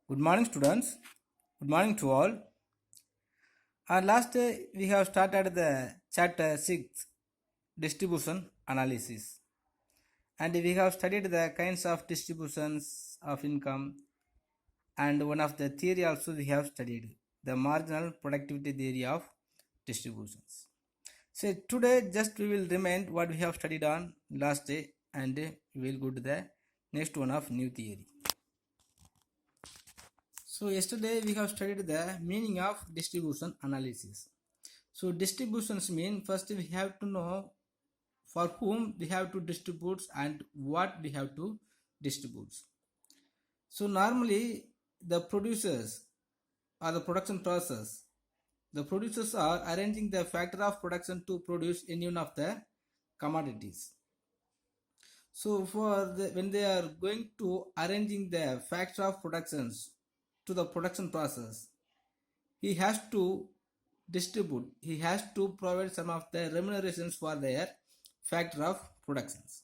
Good morning, students. Good morning to all. Last day we have started the chapter 6 distribution analysis, and we have studied the kinds of distributions of income, and one of the theory also we have studied the marginal productivity theory of distributions. So today just we will remind what we have studied on last day, and we will go to the next one of new theory. So yesterday we have studied the meaning of distribution analysis. So distributions mean first we have to know for whom we have to distribute and what we have to distribute. So normally the producers or the production process, the producers are arranging the factor of production to produce any one of the commodities. So when they are going to arranging the factor of productions to the production process, he has to distribute, he has to provide some of the remunerations for their factor of productions.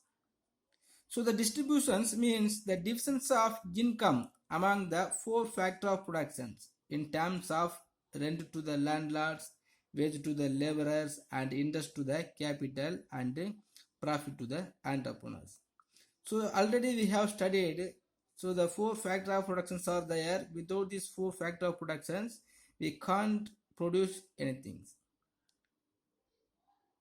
So the distributions means the divisions of income among the four factor of productions in terms of rent to the landlords, wage to the laborers, and interest to the capital, and profit to the entrepreneurs. So already we have studied, so the four factor of productions are there. Without these four factor of productions we can't produce anything.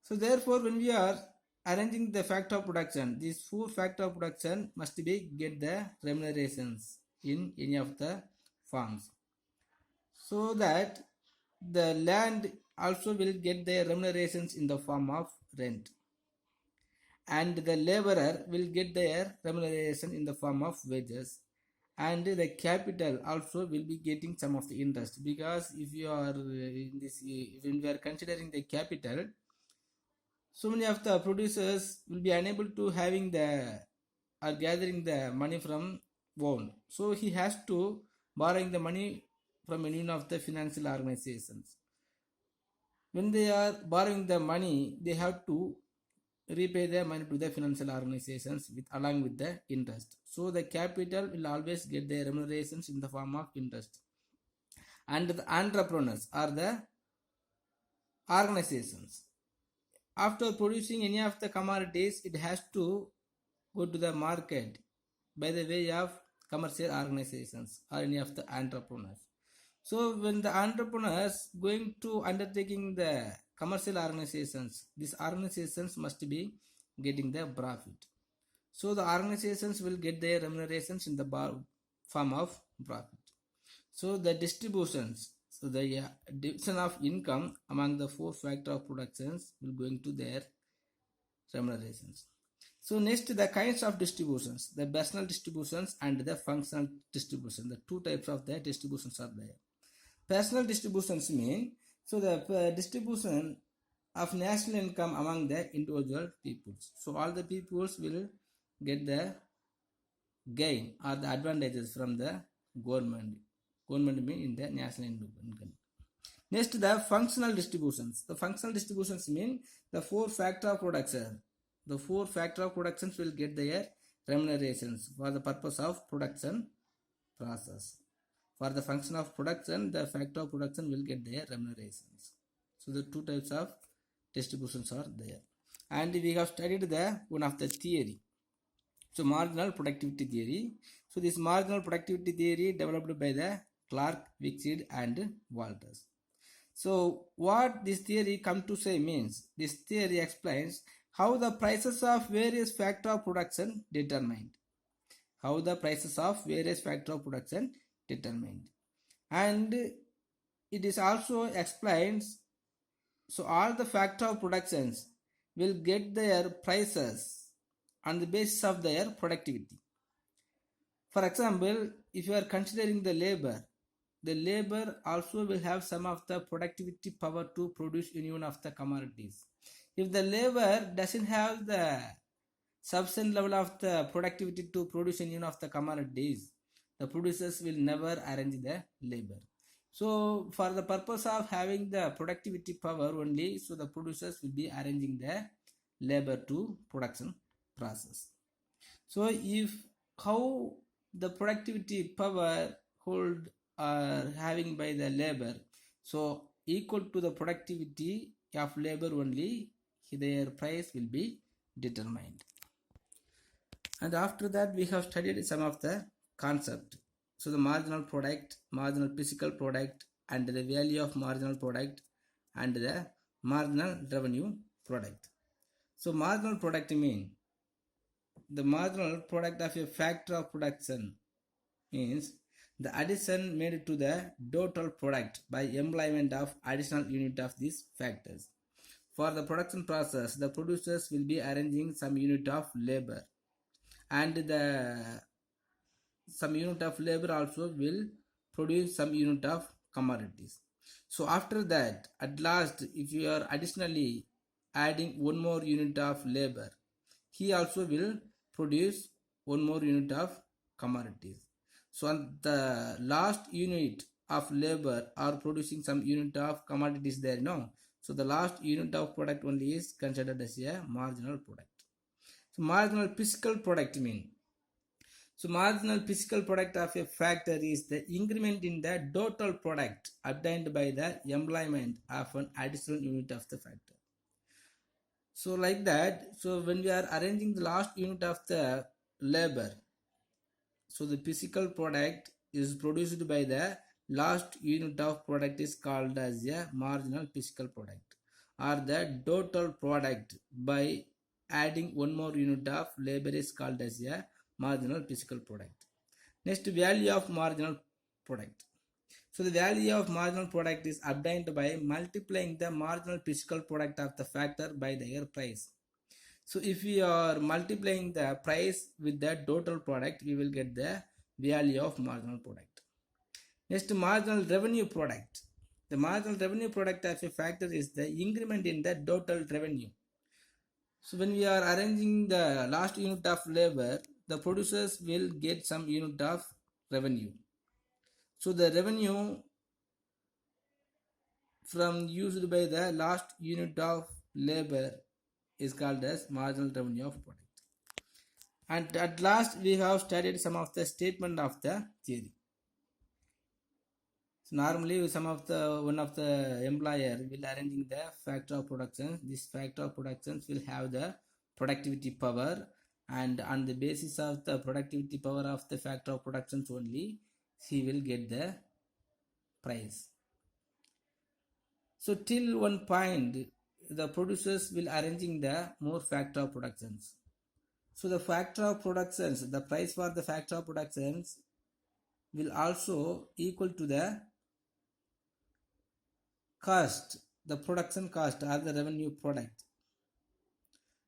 So therefore when we are arranging the factor of production, these four factor of production must be get the remunerations in any of the forms, so that the land also will get their remunerations in the form of rent, and the laborer will get their remuneration in the form of wages, and the capital also will be getting some of the interest, because if you are in this, when we are considering the capital, so many of the producers will be unable to having the or gathering the money from loan, so he has to borrowing the money from any one of the financial organizations. When they are borrowing the money, they have to repay the money to the financial organizations with along with the interest. So the capital will always get their remunerations in the form of interest, and the entrepreneurs are the organizations. After producing any of the commodities, it has to go to the market by the way of commercial organizations or any of the entrepreneurs. So when the entrepreneurs going to undertaking the commercial organizations, these organizations must be getting the profit. So the organizations will get their remunerations in the form of profit. So the distributions, so the division of income among the four factor of productions will going to their remunerations. So next, the kinds of distributions, the personal distributions and the functional distribution. The two types of the distributions are there. Personal distributions mean, so the distribution of national income among the individual peoples. So all the peoples will get the gain or the advantages from the government. Government mean in the national income. Next, the functional distributions. The functional distributions mean the four factor of production. The four factor of productions will get their remunerations for the purpose of production process. For the function of production, the factor of production will get their remunerations. So the two types of distributions are there. And we have studied the one of the theory. So marginal productivity theory. So this marginal productivity theory developed by the Clark, Wicksteed and Walters. So what this theory come to say means, this theory explains how the prices of various factor of production determined. How the prices of various factor of production determined. And it is also explains, so all the factor of productions will get their prices on the basis of their productivity. For example, if you are considering the labor also will have some of the productivity power to produce any one of the commodities. If the labor doesn't have the sufficient level of the productivity to produce any one of the commodities, the producers will never arrange the labor. So for the purpose of having the productivity power only, so the producers will be arranging the labor to production process. So if how the productivity power, hold or having by the labor. So equal to the productivity of labor only, their price will be determined. And after that we have studied some of the concept. So the marginal product, marginal physical product, and the value of marginal product, and the marginal revenue product. So marginal product mean the marginal product of a factor of production, means the addition made to the total product by employment of additional unit of these factors. For the production process, the producers will be arranging some unit of labor, and the some unit of labor also will produce some unit of commodities. So after that, at last, if you are additionally adding one more unit of labor, he also will produce one more unit of commodities. So on the last unit of labor are producing some unit of commodities there, no? So the last unit of product only is considered as a marginal product. So marginal physical product mean, so marginal physical product of a factor is the increment in the total product obtained by the employment of an additional unit of the factor. So like that, so when we are arranging the last unit of the labor, so the physical product is produced by the last unit of product is called as a marginal physical product, or the total product by adding one more unit of labor is called as a marginal physical product. Next, value of marginal product. So the value of marginal product is obtained by multiplying the marginal physical product of the factor by their price. So if we are multiplying the price with the total product, we will get the value of marginal product. Next, marginal revenue product. The marginal revenue product of a factor is the increment in the total revenue. So when we are arranging the last unit of labor, the producers will get some unit of revenue. So the revenue from used by the last unit of labor is called as marginal revenue of product. And at last we have studied some of the statement of the theory. So normally some of the one of the employer will arranging the factor of production. This factor of productions will have the productivity power, and on the basis of the productivity power of the factor of productions only, he will get the price. So till one point, the producers will arranging the more factor of productions. So the factor of productions, the price for the factor of productions will also equal to the cost, the production cost or the revenue product.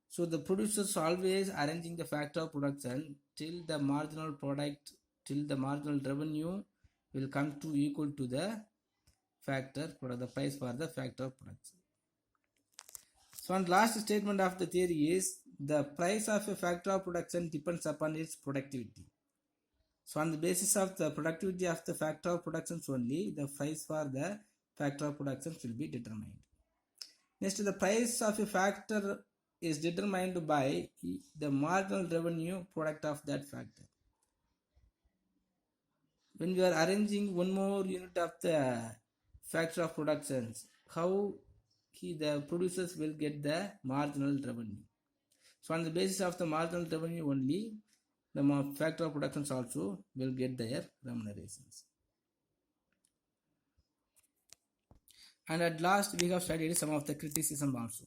So the producers always arranging the factor of production till the marginal product, till the marginal revenue will come to equal to the factor, the price for the factor of production. So the last statement of the theory is the price of a factor of production depends upon its productivity. So on the basis of the productivity of the factor of productions only, the price for the factor of productions will be determined. Next, the price of a factor is determined by the marginal revenue product of that factor. When we are arranging one more unit of the factor of productions, how the producers will get the marginal revenue. So on the basis of the marginal revenue only, the factor of productions also will get their remunerations. And at last we have studied some of the criticism also.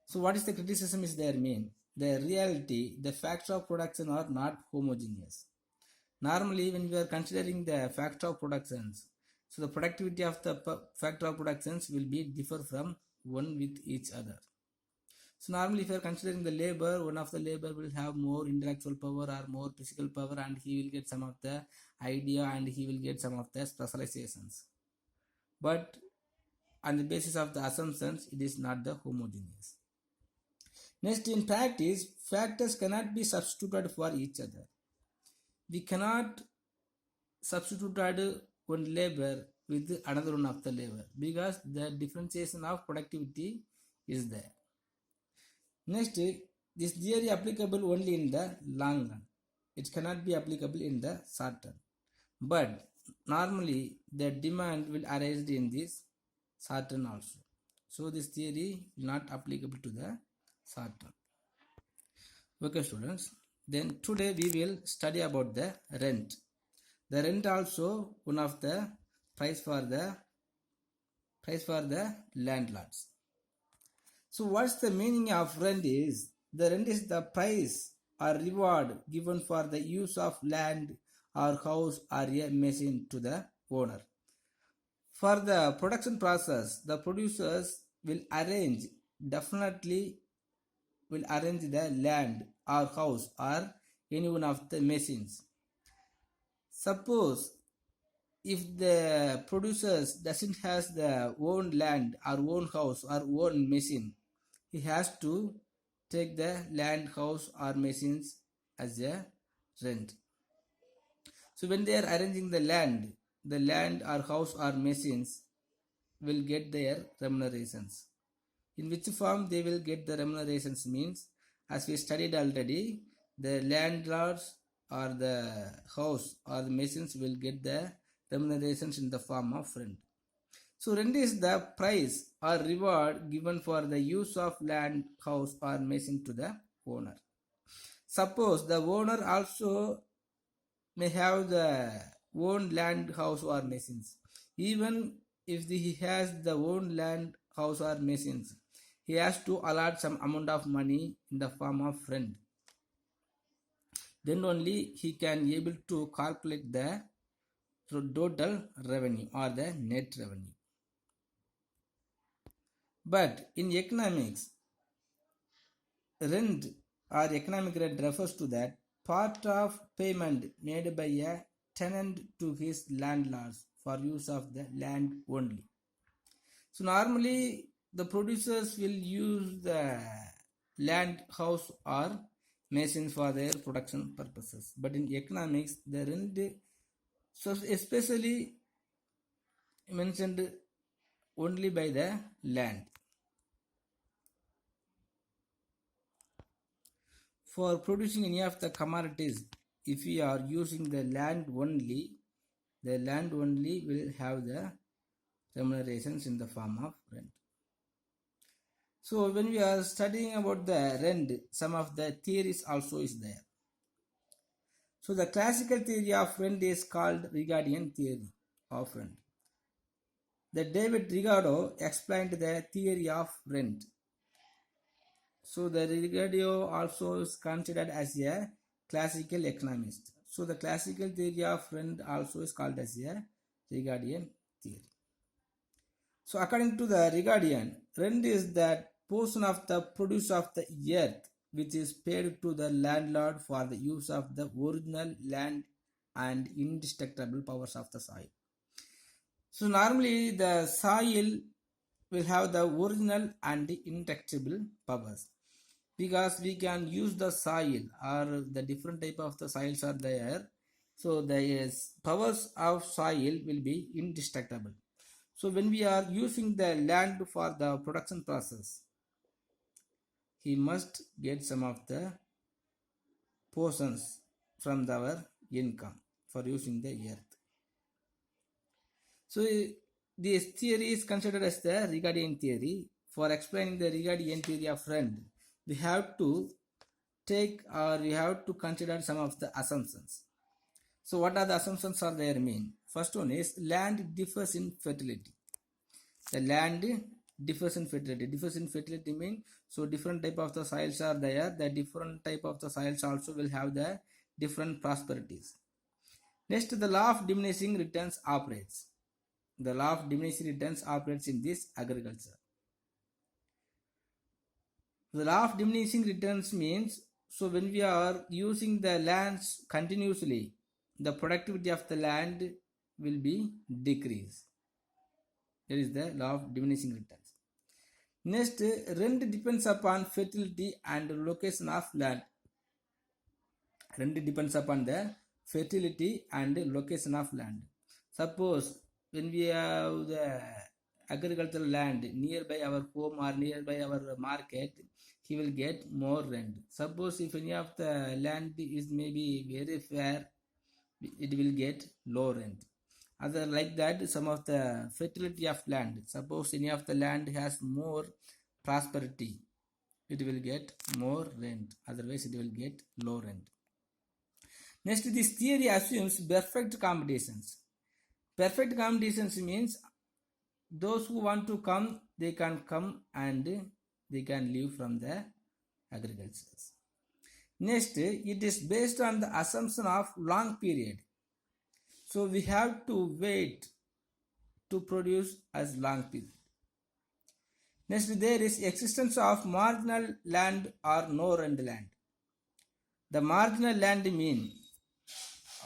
So what is the criticism is there mean? The reality, the factor of production are not homogeneous. Normally when we are considering the factor of productions, so the productivity of the factor of productions will be differ from one with each other. So normally if you are considering the labor, one of the labor will have more intellectual power or more physical power, and he will get some of the idea and he will get some of the specializations. But on the basis of the assumptions, it is not the homogeneous. Next, in practice, factors cannot be substituted for each other. We cannot substitute one labor with another one of the labor because the differentiation of productivity is there. Next, this theory applicable only in the long run. It cannot be applicable in the short term. But normally the demand will arise in this short term also. So this theory is not applicable to the short term. Okay, students. Then today we will study about the rent. The rent also one of the price for the landlords. So what's the meaning of rent is? The rent is the price or reward given for the use of land or house or a machine to the owner. For the production process, the producers will definitely will arrange the land or house or any one of the machines. Suppose if the producers doesn't has the own land or own house or own machine, he has to take the land, house or machines as a rent. So when they are arranging the land or house or machines will get their remunerations. In which form they will get the remunerations means, as we studied already, the landlords or the house or the machines will get the remunerations in the form of rent. So rent is the price or reward given for the use of land, house or machine to the owner. Suppose the owner also may have the own land, house or machines. Even if he has the own land, house or machines, he has to allot some amount of money in the form of rent. Then only he can able to calculate the total revenue or the net revenue. But in economics, rent or economic rent refers to that part of payment made by a tenant to his landlords for use of the land only. So normally the producers will use the land, house or machines for their production purposes. But in economics, the rent, so especially mentioned only by the land. For producing any of the commodities, if we are using the land only will have the remunerations in the form of rent. So when we are studying about the rent, some of the theories also is there. So the classical theory of rent is called Ricardian theory of rent. The David Ricardo explained the theory of rent. So the Ricardo also is considered as a classical economist. So the classical theory of rent also is called as a Ricardian theory. So according to the Ricardian, rent is that portion of the produce of the earth which is paid to the landlord for the use of the original land and indestructible powers of the soil. So normally the soil will have the original and indestructible powers, because we can use the soil or the different type of the soils are there. So the powers of soil will be indestructible. So when we are using the land for the production process, he must get some of the portions from our income for using the earth. So this theory is considered as the Ricardian theory. For explaining the Ricardian theory of rent, we have to take or we have to consider some of the assumptions. So what are the assumptions are there mean? First one is land differs in fertility. The land differs in fertility. Differs in fertility means, so different type of the soils are there. The different type of the soils also will have the different prosperities. Next, the law of diminishing returns operates. The law of diminishing returns operates in this agriculture. The law of diminishing returns means, so when we are using the lands continuously, the productivity of the land will be decreased. That is the law of diminishing returns. Next, rent depends upon fertility and location of land. Rent depends upon the fertility and location of land. Suppose when we have the agricultural land nearby our home or nearby our market, he will get more rent. Suppose if any of the land is maybe very fair, it will get low rent. Other like that, some of the fertility of land. Suppose any of the land has more prosperity, it will get more rent. Otherwise, it will get low rent. Next, this theory assumes perfect competitions. Perfect competitions means those who want to come, they can come and they can live from the agriculture. Next, it is based on the assumption of long period. So we have to wait to produce as long period. Next, there is existence of marginal land or no rent land. The marginal land mean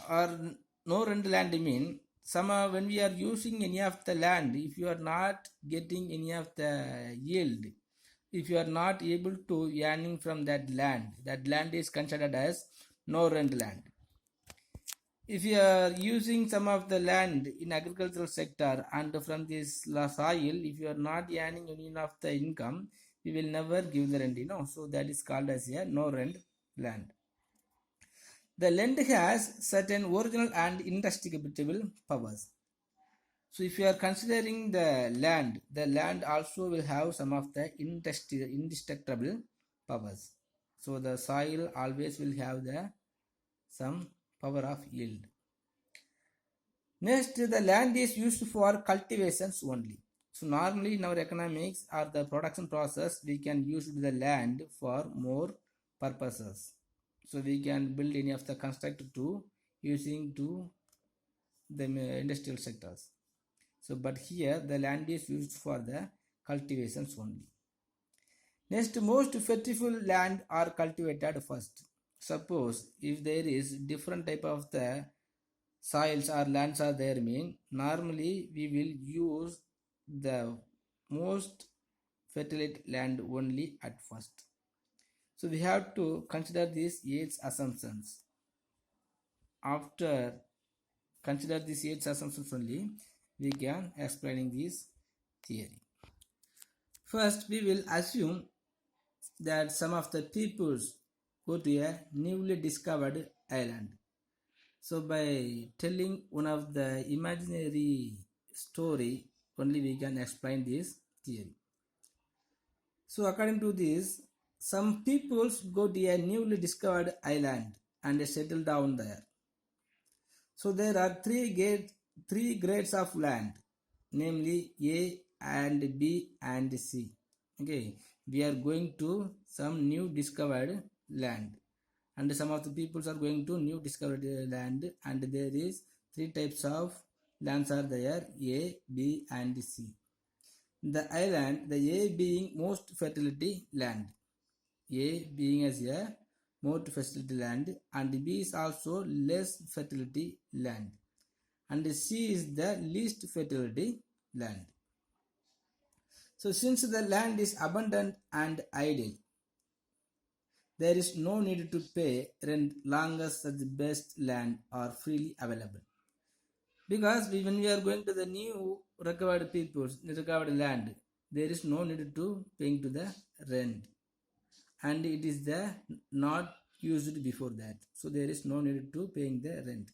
or no rent land mean when we are using any of the land, if you are not getting any of the yield, if you are not able to earning from that land is considered as no rent land. If you are using some of the land in agricultural sector and from this soil, if you are not earning any of the income, we will never give the rent, so that is called as a no rent land. The land has certain original and indestructible powers. So if you are considering the land also will have some of the indestructible powers. So the soil always will have some power of yield. Next, the land is used for cultivations only. So normally in our economics or the production process, we can use the land for more purposes. So we can build any of the construct to using to the industrial sectors. So but here the land is used for the cultivations only. Next, most fertile land are cultivated first. Suppose if there is different type of the soils or lands are there mean normally we will use the most fertile land only at first. So we have to consider these 8 assumptions. After consider these 8 assumptions only, we can explaining this theory. First, we will assume that some of the peoples go to a newly discovered island. So by telling one of the imaginary story, only we can explain this theory. So according to this, some peoples go to a newly discovered island and they settle down there. So there are three grades of land, namely A and B and C. Okay, we are going to some new discovered land, and some of the peoples are going to new discovered land, and there is 3 types of lands are there: A, B, and C. The island, the A being most fertility land, A being as a most fertility land, and B is also less fertility land, and C is the least fertility land. So since the land is abundant and idle, there is no need to pay rent long as the best land are freely available. Because when we are going to the new recovered peoples, recovered land, there is no need to paying to the rent, and it is the not used before that, so there is no need to paying the rent.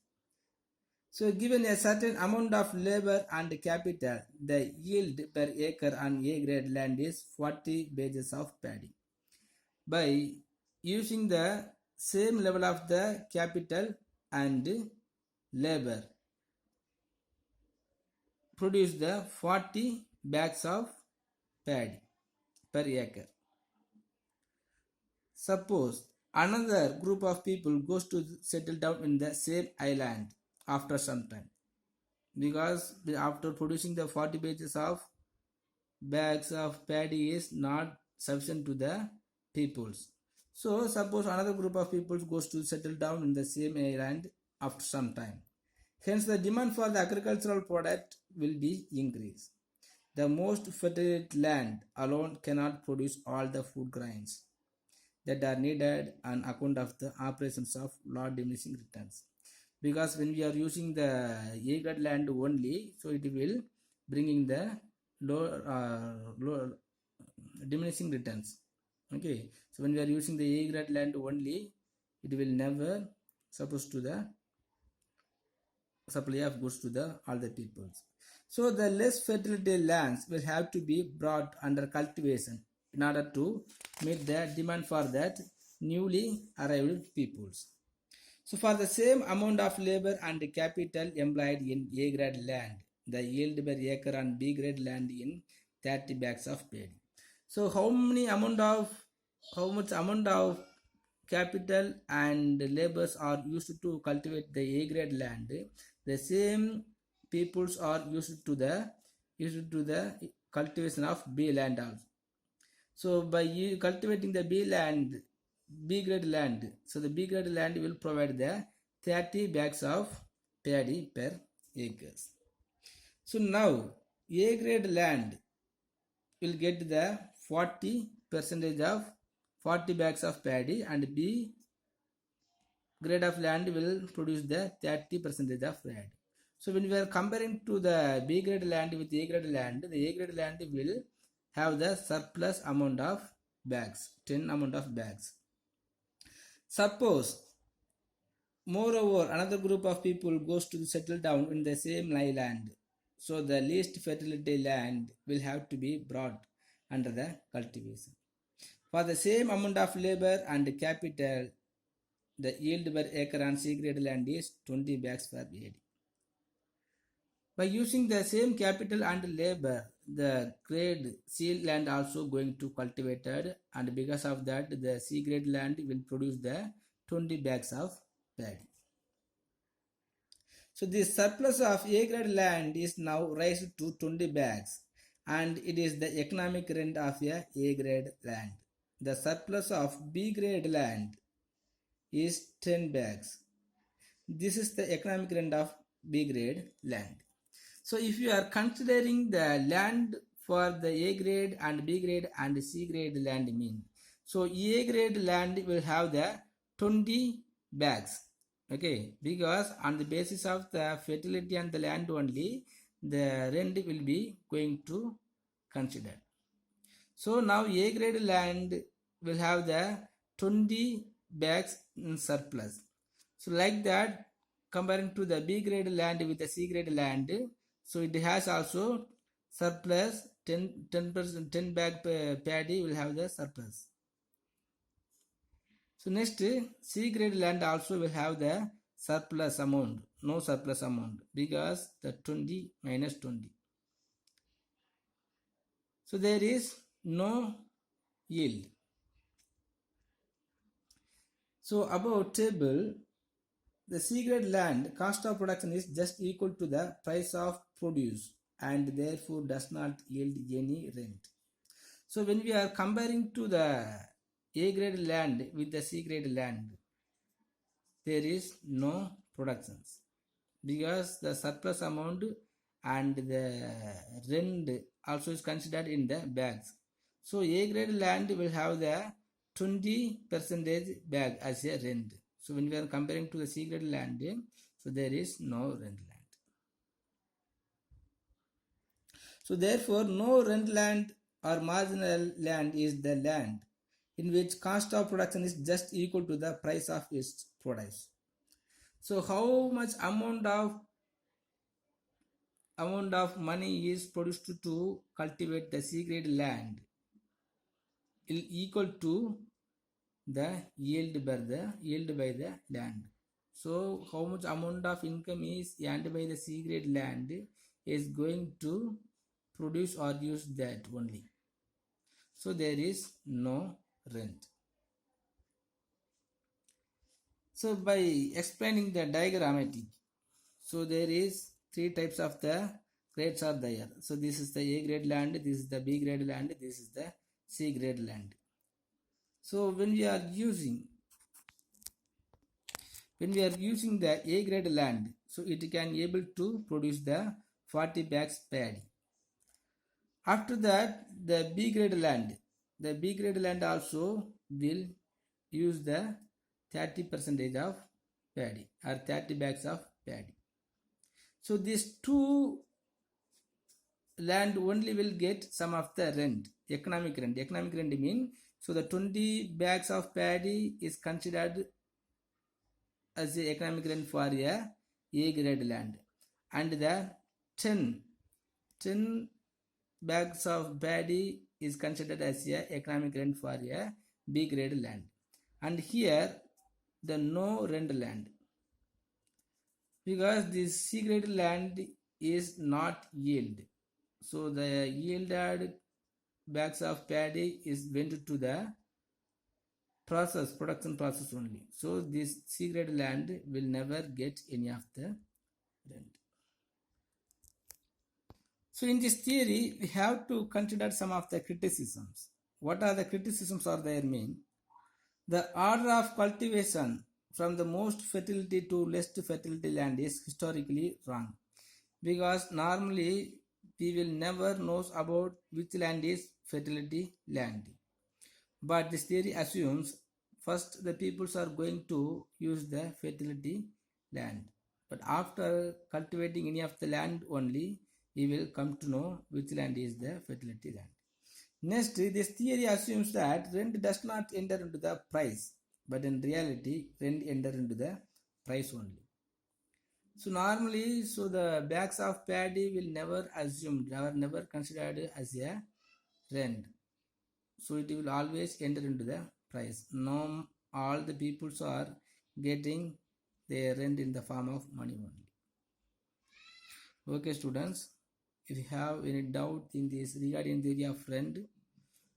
So given a certain amount of labor and capital, the yield per acre on A grade land is 40 bags of paddy. By using the same level of the capital and labor, produce the 40 bags of paddy per acre. Suppose another group of people goes to settle down in the same island after some time, because after producing the 40 bags of paddy is not sufficient to the peoples. So suppose another group of people goes to settle down in the same island after some time. Hence the demand for the agricultural product will be increased. The most fertile land alone cannot produce all the food grains that are needed on account of the operations of low diminishing returns. Because when we are using the A-grade land only, so it will bringing the low diminishing returns. Okay, so when we are using the A-grade land only, it will never supposed to the supply of goods to the all the peoples. So the less fertility lands will have to be brought under cultivation in order to meet the demand for that newly arrived peoples. So for the same amount of labor and capital employed in A grade land, the yield per acre on B grade land in 30 bags of paddy. So how much amount of capital and labors are used to cultivate the A grade land? The same peoples are used to the cultivation of B land also. So by cultivating the B grade land, so the B grade land will provide the 30 bags of paddy per acres. So now A grade land will get the 40 percentage of 40 bags of paddy, and B grade of land will produce the 30 percentage of paddy. So when we are comparing to the B grade land with A grade land, the A grade land will have the surplus amount of bags, 10 amount of bags. Suppose, moreover, another group of people goes to settle down in the same land. So the least fertility land will have to be brought under the cultivation. For the same amount of labor and capital, the yield per acre on C grade land is 20 bags per acre. By using the same capital and labor, the grade C land also going to cultivated, and because of that the C grade land will produce the 20 bags of paddy. So the surplus of A grade land is now raised to 20 bags, and it is the economic rent of A grade land. The surplus of B grade land is 10 bags. This is the economic rent of B grade land. So if you are considering the land for the A grade and B grade and C grade land mean, so A grade land will have the 20 bags, okay, because on the basis of the fertility and the land only, the rent will be going to consider. So now A grade land will have the 20 bags in surplus. So like that, comparing to the B grade land with the C grade land, so it has also surplus 10% 10 bag paddy will have the surplus. So next, C grade land also will have the surplus amount, no surplus amount, because the 20 minus 20. So there is no yield. So about table, the C grade land cost of production is just equal to the price of produce and therefore does not yield any rent. So when we are comparing to the A grade land with the C grade land, there is no productions because the surplus amount and the rent also is considered in the bags. So A grade land will have the 20% bag as a rent. So when we are comparing to the C grade land, so there is no rent land. So therefore no rent land or marginal land is the land in which cost of production is just equal to the price of its produce. So how much amount of money is produced to cultivate the C grade land is equal to the yield by the land. So how much amount of income is earned by the C grade land is going to produce or use that only. So there is no rent. So by explaining the diagrammatic, so there is three types of the grades are there. So this is the A grade land, this is the B grade land, this is the C grade land. So when we are using the A grade land, so it can able to produce the 40 bags paddy. After that, the B grade land also will use the 30% of paddy or 30 bags of paddy. So these two land only will get some of the rent, economic rent. Economic rent mean, so the 20 bags of paddy is considered as the economic rent for a A grade land, and the 10 bags of paddy is considered as a economic rent for a B grade land. And here the no rent land, because this C grade land is not yield, so the yielded bags of paddy is went to the production process only, so this C grade land will never get any of the rent. So in this theory we have to consider some of the criticisms. What are the criticisms are there? Mean the order of cultivation from the most fertility to least fertility land is historically wrong, because normally we will never know about which land is fertility land. But this theory assumes first the peoples are going to use the fertility land, but after cultivating any of the land only, we will come to know which land is the fertility land. Next, this theory assumes that rent does not enter into the price, but in reality, rent enter into the price only. So normally, so the bags of paddy will never assumed, never considered as a rent. So it will always enter into the price. Now all the peoples are getting their rent in the form of money only. Okay, students, if you have any doubt in this regarding the theory of rent,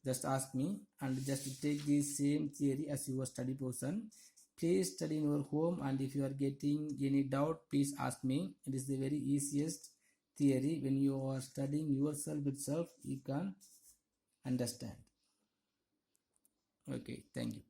just ask me, and just take the same theory as your study portion. Please study in your home, and if you are getting any doubt, please ask me. It is the very easiest theory. When you are studying yourself itself, you can understand. Okay, thank you.